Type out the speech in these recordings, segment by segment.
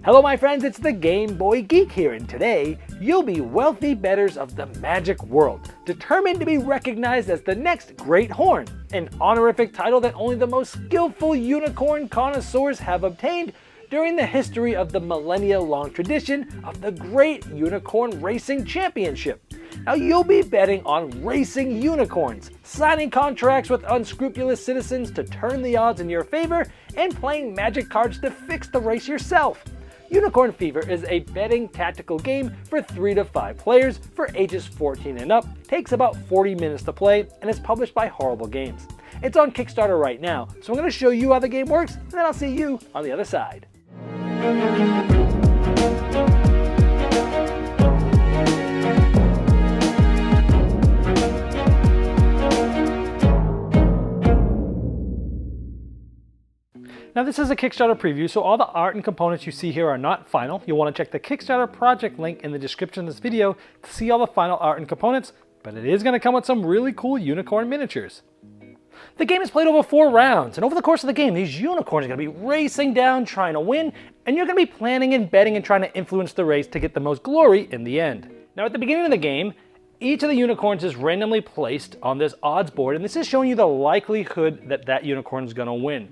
Hello my friends, it's the Game Boy Geek here, and today you'll be wealthy bettors of the magic world, determined to be recognized as the next Great Horn, an honorific title that only the most skillful unicorn connoisseurs have obtained during the history of the millennia-long tradition of the Great Unicorn Racing Championship. Now you'll be betting on racing unicorns, signing contracts with unscrupulous citizens to turn the odds in your favor, and playing magic cards to fix the race yourself. Unicorn Fever is a betting tactical game for 3 to 5 players for ages 14 and up, takes about 40 minutes to play, and is published by Horrible Games. It's on Kickstarter right now, so I'm going to show you how the game works, and then I'll see you on the other side. Now this is a Kickstarter preview, so all the art and components you see here are not final. You'll want to check the Kickstarter project link in the description of this video to see all the final art and components, but it is going to come with some really cool unicorn miniatures. The game is played over 4 rounds, and over the course of the game, these unicorns are going to be racing down trying to win, and you're going to be planning and betting and trying to influence the race to get the most glory in the end. Now at the beginning of the game, each of the unicorns is randomly placed on this odds board, and this is showing you the likelihood that that unicorn is going to win.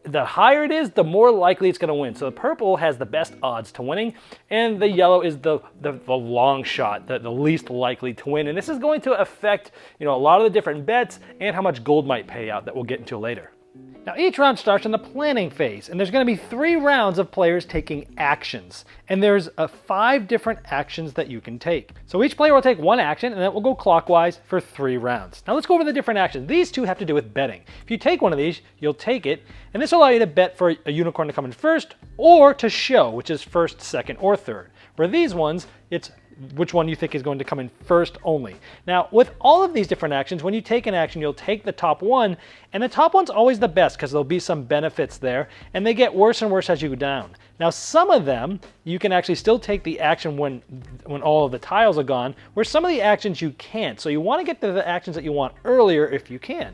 The higher it is, the more likely it's going to win. So the purple has the best odds to winning, and the yellow is the long shot, the least likely to win. And this is going to affect, a lot of the different bets and how much gold might pay out that we'll get into later. Now each round starts in the planning phase, and there's going to be 3 rounds of players taking actions. And there's 5 different actions that you can take. So each player will take 1 action, and then we'll go clockwise for 3 rounds. Now let's go over the different actions. These 2 have to do with betting. If you take one of these, you'll take it, and this will allow you to bet for a unicorn to come in first, or to show, which is first, second, or third. For these ones, it's which one you think is going to come in first only. Now, with all of these different actions, when you take an action, you'll take the top one, and the top one's always the best because there'll be some benefits there, and they get worse and worse as you go down. Now, some of them, you can actually still take the action when all of the tiles are gone, where some of the actions you can't. So you want to get to the actions that you want earlier if you can.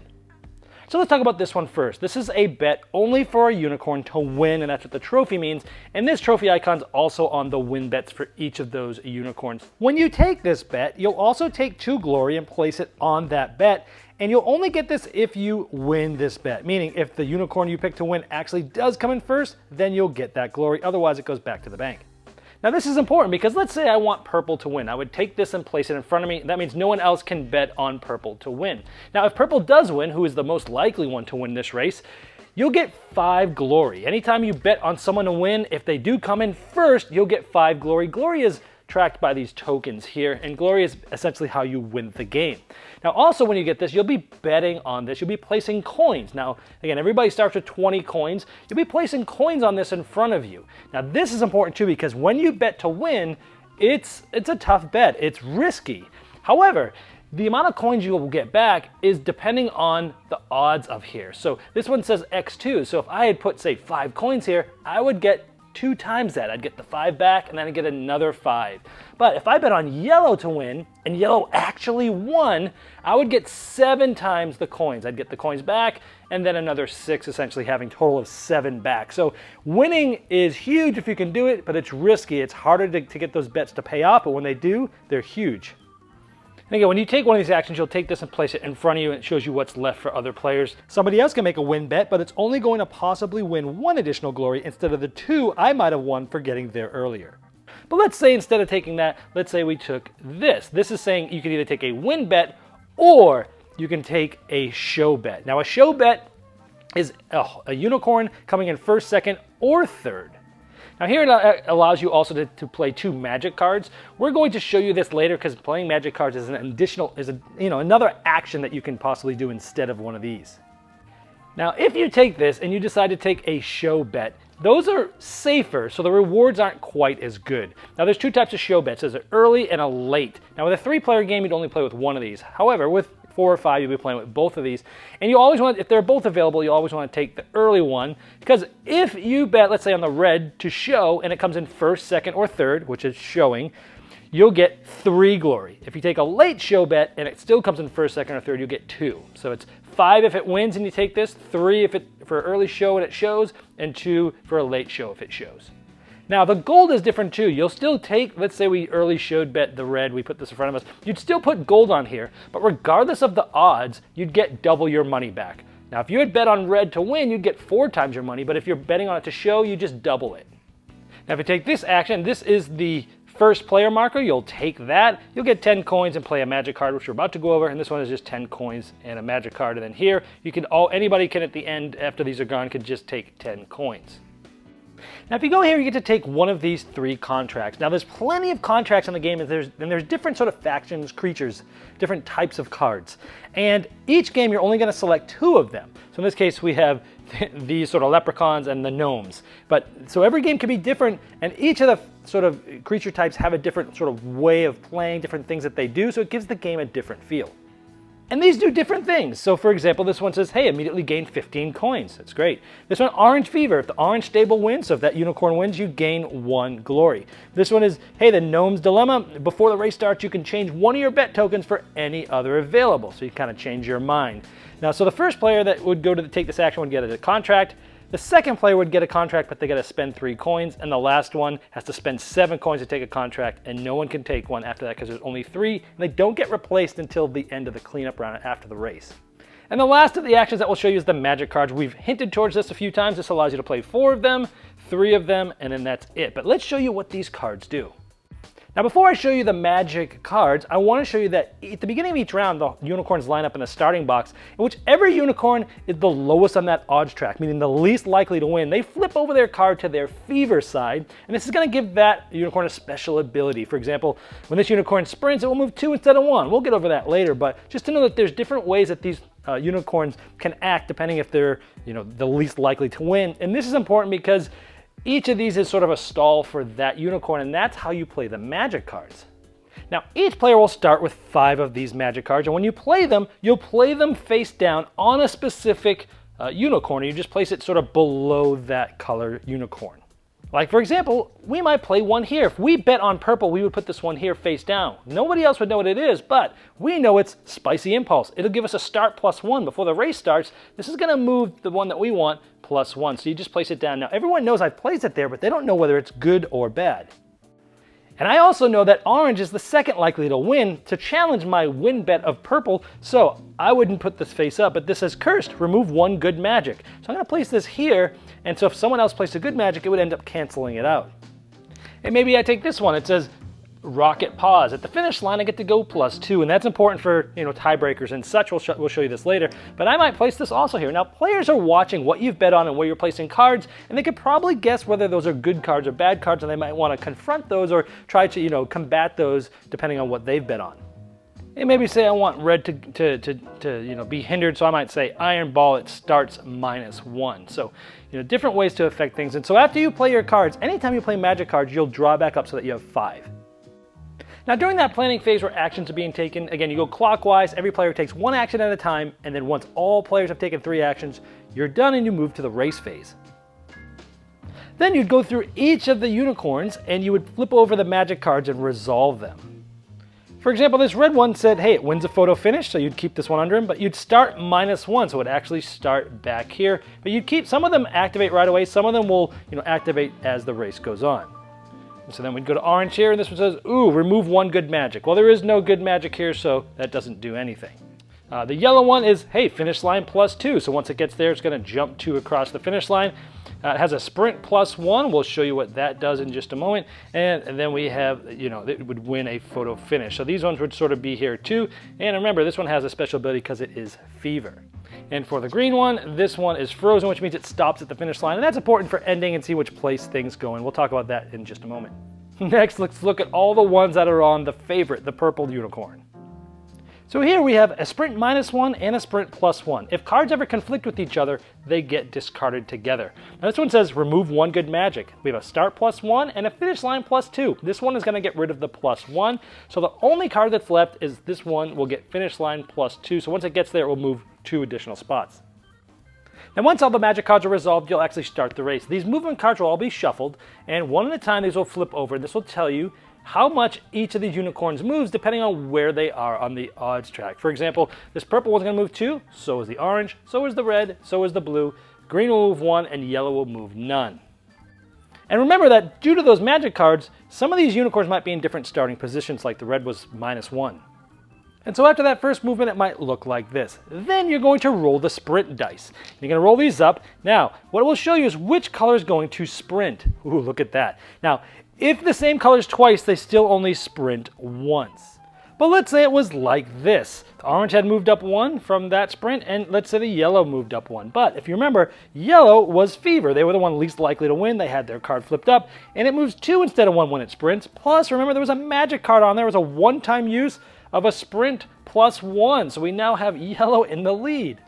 So let's talk about this one first. This is a bet only for a unicorn to win, and that's what the trophy means. And this trophy icon's also on the win bets for each of those unicorns. When you take this bet, you'll also take 2 glory and place it on that bet. And you'll only get this if you win this bet, meaning if the unicorn you pick to win actually does come in first, then you'll get that glory. Otherwise, it goes back to the bank. Now this is important because let's say I want purple to win. I would take this and place it in front of me. That means no one else can bet on purple to win. Now if purple does win, who is the most likely one to win this race, you'll get 5 glory. Anytime you bet on someone to win, if they do come in first, you'll get 5 glory. Glory is tracked by these tokens here, and glory is essentially how you win the game. Now also when you get this, you'll be betting on this. You'll be placing coins. Now again, everybody starts with 20 coins. You'll be placing coins on this in front of you. Now this is important too because when you bet to win, it's a tough bet. It's risky. However, the amount of coins you will get back is depending on the odds of here. So this one says X2. So if I had put say 5 coins here, I would get 2 times that. I'd get the 5 back and then I'd get another 5. But if I bet on yellow to win and yellow actually won, I would get 7 times the coins. I'd get the coins back and then another 6, essentially having a total of 7 back. So winning is huge if you can do it, but it's risky. It's harder to get those bets to pay off, but when they do, they're huge. And again, when you take one of these actions, you'll take this and place it in front of you, and it shows you what's left for other players. Somebody else can make a win bet, but it's only going to possibly win 1 additional glory instead of the 2 I might have won for getting there earlier. But let's say instead of taking that, let's say we took this. This is saying you can either take a win bet or you can take a show bet. Now a show bet is a unicorn coming in first, second, or third. Now here it allows you also to play 2 magic cards. We're going to show you this later because playing magic cards is another action that you can possibly do instead of one of these. Now if you take this and you decide to take a show bet, those are safer, so the rewards aren't quite as good. Now there's 2 types of show bets. There's an early and a late. Now with a 3-player game, you'd only play with one of these. However, with 4 or 5, you'll be playing with both of these. And you always want, if they're both available, you always want to take the early one, because if you bet, let's say on the red to show, and it comes in first, second, or third, which is showing, you'll get 3 glory. If you take a late show bet and it still comes in first, second, or third, you'll get 2. So it's 5 if it wins and you take this, 3 if it for early show and it shows, and 2 for a late show if it shows. Now the gold is different too. You'll still take, let's say we early showed bet the red, we put this in front of us, you'd still put gold on here, but regardless of the odds, you'd get double your money back. Now if you had bet on red to win, you'd get 4 times your money, but if you're betting on it to show, you just double it. Now if you take this action, this is the first player marker, you'll take that, you'll get 10 coins and play a magic card, which we're about to go over, and this one is just 10 coins and a magic card, and then here, you can anybody can at the end, after these are gone, can just take 10 coins. Now if you go here, you get to take one of these 3 contracts. Now there's plenty of contracts in the game, and there's different sort of factions, creatures, different types of cards. And each game you're only going to select 2 of them. So in this case we have these sort of leprechauns and the gnomes. So every game can be different, and each of the sort of creature types have a different sort of way of playing, different things that they do, so it gives the game a different feel. And these do different things. So for example, this one says, hey, immediately gain 15 coins. That's great. This one, Orange Fever. If the orange stable wins, so if that unicorn wins, you gain 1 glory. This one is, hey, the Gnome's Dilemma. Before the race starts, you can change one of your bet tokens for any other available. So you kind of change your mind. Now, so the first player that would go to take this action would get a contract. The second player would get a contract, but they got to spend 3 coins, and the last one has to spend 7 coins to take a contract, and no one can take one after that because there's only 3, and they don't get replaced until the end of the cleanup round after the race. And the last of the actions that we'll show you is the magic cards. We've hinted towards this a few times. This allows you to play 4 of them, 3 of them, and then that's it. But let's show you what these cards do. Now before I show you the magic cards, I want to show you that at the beginning of each round, the unicorns line up in the starting box, in which every unicorn is the lowest on that odds track, meaning the least likely to win. They flip over their card to their fever side, and this is going to give that unicorn a special ability. For example, when this unicorn sprints, it will move 2 instead of 1. We'll get over that later, but just to know that there's different ways that these unicorns can act depending if they're the least likely to win. And this is important because each of these is sort of a stall for that unicorn, and that's how you play the magic cards. Now, each player will start with 5 of these magic cards, and when you play them, you'll play them face down on a specific unicorn, and you just place it sort of below that color unicorn. Like, for example, we might play one here. If we bet on purple, we would put this one here face down. Nobody else would know what it is, but we know it's Spicy Impulse. It'll give us a start +1 before the race starts. This is going to move the one that we want +1, so you just place it down. Now, everyone knows I've placed it there, but they don't know whether it's good or bad. And I also know that orange is the second likely to win to challenge my win bet of purple, so I wouldn't put this face up, but this says cursed, remove 1 good magic. So I'm going to place this here, and so if someone else placed a good magic, it would end up canceling it out. And maybe I take this one, it says rocket pause. At the finish line, I get to go +2, and that's important for tiebreakers and such. We'll show you this later, but I might place this also here. Now, players are watching what you've bet on and where you're placing cards, and they could probably guess whether those are good cards or bad cards, and they might want to confront those or try to combat those depending on what they've bet on. And maybe say I want red to be hindered, so I might say Iron Ball, it starts -1. So different ways to affect things. And so after you play your cards, anytime you play magic cards, you'll draw back up so that you have 5. Now during that planning phase where actions are being taken, again, you go clockwise, every player takes 1 action at a time, and then once all players have taken 3 actions, you're done and you move to the race phase. Then you'd go through each of the unicorns and you would flip over the magic cards and resolve them. For example, this red one said, hey, it wins a photo finish, so you'd keep this one under him, but you'd start -1, so it would actually start back here. But you'd keep, some of them activate right away, some of them will activate as the race goes on. So then we'd go to orange here, and this one says, ooh, remove 1 good magic. Well, there is no good magic here, so that doesn't do anything. The yellow one is, hey, finish line +2. So once it gets there, it's going to jump 2 across the finish line. It has a sprint +1. We'll show you what that does in just a moment. And then we have, it would win a photo finish. So these ones would sort of be here too. And remember, this one has a special ability because it is fever. And for the green one, this one is frozen, which means it stops at the finish line. And that's important for ending and see which place things go in. We'll talk about that in just a moment. Next, let's look at all the ones that are on the favorite, the purple unicorn. So here we have a sprint -1 and a sprint +1. If cards ever conflict with each other, they get discarded together. Now this one says remove 1 good magic. We have a start +1 and a finish line +2. This one is going to get rid of the +1. So the only card that's left is this one will get finish line +2. So once it gets there, it will move 2 additional spots. Now once all the magic cards are resolved, you'll actually start the race. These movement cards will all be shuffled, and one at a time these will flip over. This will tell you how much each of these unicorns moves depending on where they are on the odds track. For example, this purple one's going to move 2, so is the orange, so is the red, so is the blue, green will move 1, and yellow will move none. And remember that due to those magic cards, some of these unicorns might be in different starting positions, like the red was -1. And so after that first movement, it might look like this. Then you're going to roll the sprint dice. You're going to roll these up. Now, what it will show you is which color is going to sprint. Ooh, look at that. Now, if the same color is twice, they still only sprint once. But let's say it was like this. The orange had moved up 1 from that sprint, and let's say the yellow moved up 1. But if you remember, yellow was Fever. They were the one least likely to win. They had their card flipped up, and it moves 2 instead of 1 when it sprints. Plus, remember, there was a magic card on there. It was a one-time use of a sprint +1. So we now have yellow in the lead.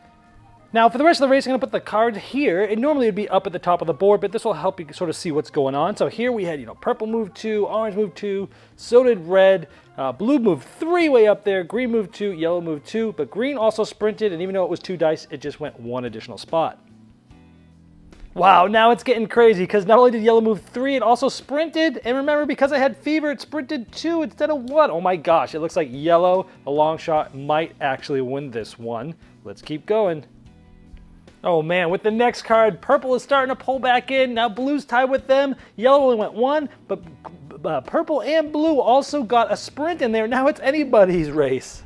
Now, for the rest of the race, I'm going to put the cards here. It normally would be up at the top of the board, but this will help you sort of see what's going on. So here we had, purple moved 2, orange moved 2, so did red, blue moved 3 way up there, green moved 2, yellow moved 2, but green also sprinted, and even though it was 2 dice, it just went 1 additional spot. Wow, now it's getting crazy, because not only did yellow move 3, it also sprinted, and remember, because I had Fever, it sprinted 2 instead of 1. Oh my gosh, it looks like yellow, a long shot, might actually win this one. Let's keep going. Oh man, with the next card, purple is starting to pull back in. Now blue's tied with them. Yellow only went 1, but purple and blue also got a sprint in there. Now it's anybody's race.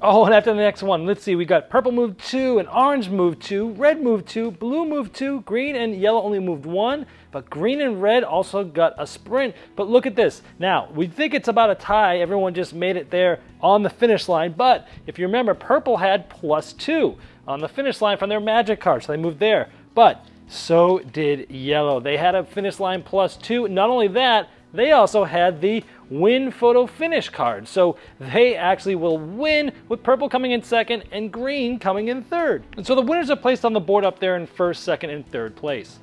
Oh, and after the next one, let's see, we got purple moved 2, and orange moved 2, red moved 2, blue moved 2, green and yellow only moved 1, but green and red also got a sprint. But look at this. Now, we think it's about a tie. Everyone just made it there on the finish line, but if you remember, purple had +2 on the finish line from their magic card, so they moved there. But so did yellow. They had a finish line +2. Not only that, they also had the win photo finish card. So they actually will win with purple coming in second and green coming in third. And so the winners are placed on the board up there in first, second, and third place.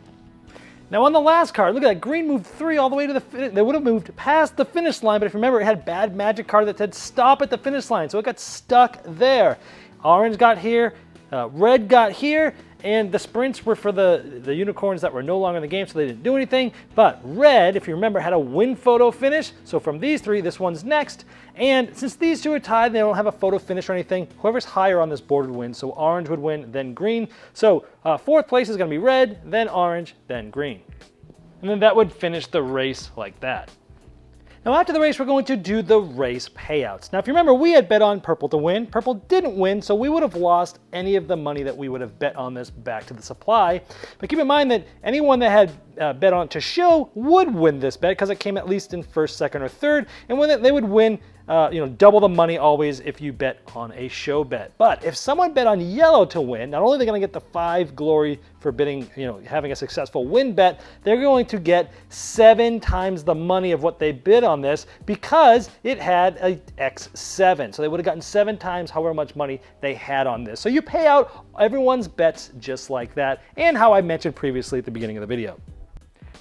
Now on the last card, look at that, green moved 3 all the way to the finish. They would have moved past the finish line, but if you remember, it had bad magic card that said stop at the finish line, so it got stuck there. Orange got here, red got here, and the sprints were for the unicorns that were no longer in the game, so they didn't do anything. But red, if you remember, had a win photo finish. So from these 3, this one's next. And since these 2 are tied, they don't have a photo finish or anything. Whoever's higher on this board would win. So orange would win, then green. So 4th place is going to be red, then orange, then green. And then that would finish the race like that. Now after the race, we're going to do the race payouts. Now if you remember, we had bet on purple to win. Purple didn't win, so we would have lost any of the money that we would have bet on this back to the supply. But keep in mind that anyone that had bet on it to show would win this bet because it came at least in first, second, or third. And when they would win, double the money always if you bet on a show bet. But if someone bet on yellow to win, not only are they going to get the 5 glory for bidding, having a successful win bet, they're going to get 7 times the money of what they bid on this because it had a X7. So they would have gotten 7 times however much money they had on this. So you pay out everyone's bets just like that, and how I mentioned previously at the beginning of the video.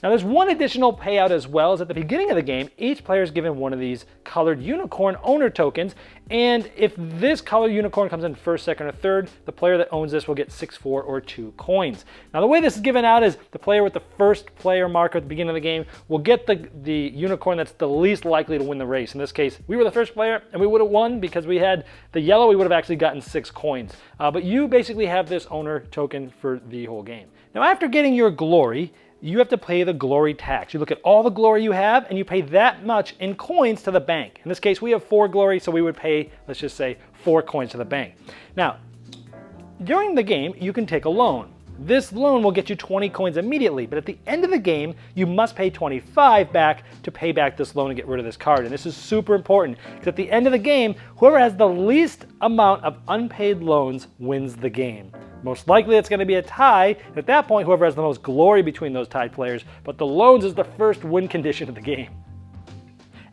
Now there's one additional payout as well, is at the beginning of the game, each player is given one of these colored unicorn owner tokens, and if this colored unicorn comes in first, second, or third, the player that owns this will get 6, 4, or 2 coins. Now the way this is given out is the player with the first player marker at the beginning of the game will get the unicorn that's the least likely to win the race. In this case, we were the first player, and we would have won because we had the yellow, we would have actually gotten 6 coins. But you basically have this owner token for the whole game. Now after getting your glory, you have to pay the glory tax. You look at all the glory you have and you pay that much in coins to the bank. In this case, we have 4 glory, so we would pay, let's just say, 4 coins to the bank. Now, during the game, you can take a loan. This loan will get you 20 coins immediately, but at the end of the game, you must pay 25 back to pay back this loan and get rid of this card. And this is super important because at the end of the game, whoever has the least amount of unpaid loans wins the game. Most likely it's going to be a tie. At that point, whoever has the most glory between those tied players, but the loans is the first win condition of the game.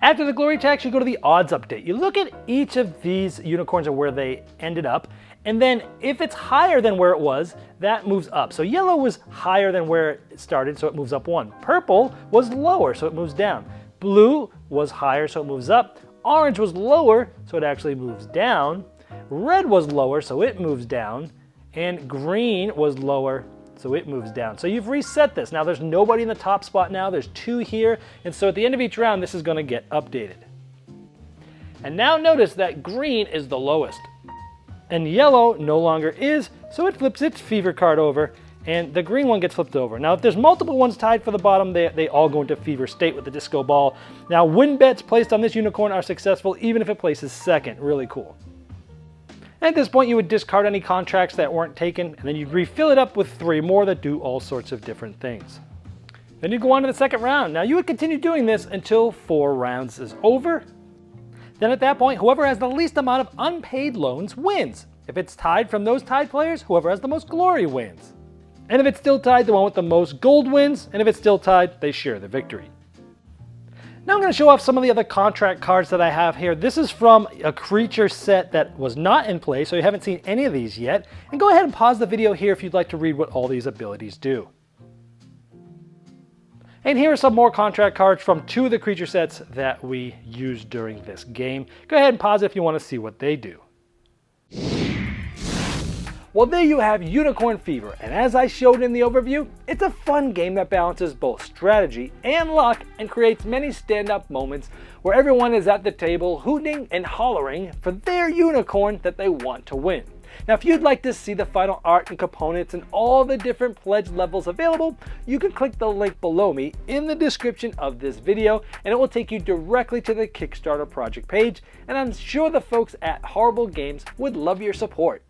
After the glory tax, you go to the odds update. You look at each of these unicorns and where they ended up, and then if it's higher than where it was, that moves up. So yellow was higher than where it started, so it moves up 1. Purple was lower, so it moves down. Blue was higher, so it moves up. Orange was lower, so it actually moves down. Red was lower, so it moves down. And green was lower, so it moves down. So you've reset this. Now there's nobody in the top spot now. There's 2 here. And so at the end of each round, this is going to get updated. And now notice that green is the lowest. And yellow no longer is, so it flips its fever card over. and the green one gets flipped over. Now, if there's multiple ones tied for the bottom, they all go into fever state with the disco ball. Now, win bets placed on this unicorn are successful even if it places second. Really cool. At this point, you would discard any contracts that weren't taken, and then you'd refill it up with 3 more that do all sorts of different things. Then you go on to the second round. Now, you would continue doing this until 4 rounds is over. Then at that point, whoever has the least amount of unpaid loans wins. If it's tied from those tied players, whoever has the most glory wins. And if it's still tied, the one with the most gold wins, and if it's still tied, they share the victory. Now I'm going to show off some of the other contract cards that I have here. This is from a creature set that was not in play, so you haven't seen any of these yet. And go ahead and pause the video here if you'd like to read what all these abilities do. And here are some more contract cards from 2 of the creature sets that we used during this game. Go ahead and pause if you want to see what they do. Well, there you have Unicorn Fever, and as I showed in the overview, it's a fun game that balances both strategy and luck and creates many stand-up moments where everyone is at the table hooting and hollering for their unicorn that they want to win. Now, if you'd like to see the final art and components and all the different pledge levels available, you can click the link below me in the description of this video, and it will take you directly to the Kickstarter project page, and I'm sure the folks at Horrible Games would love your support.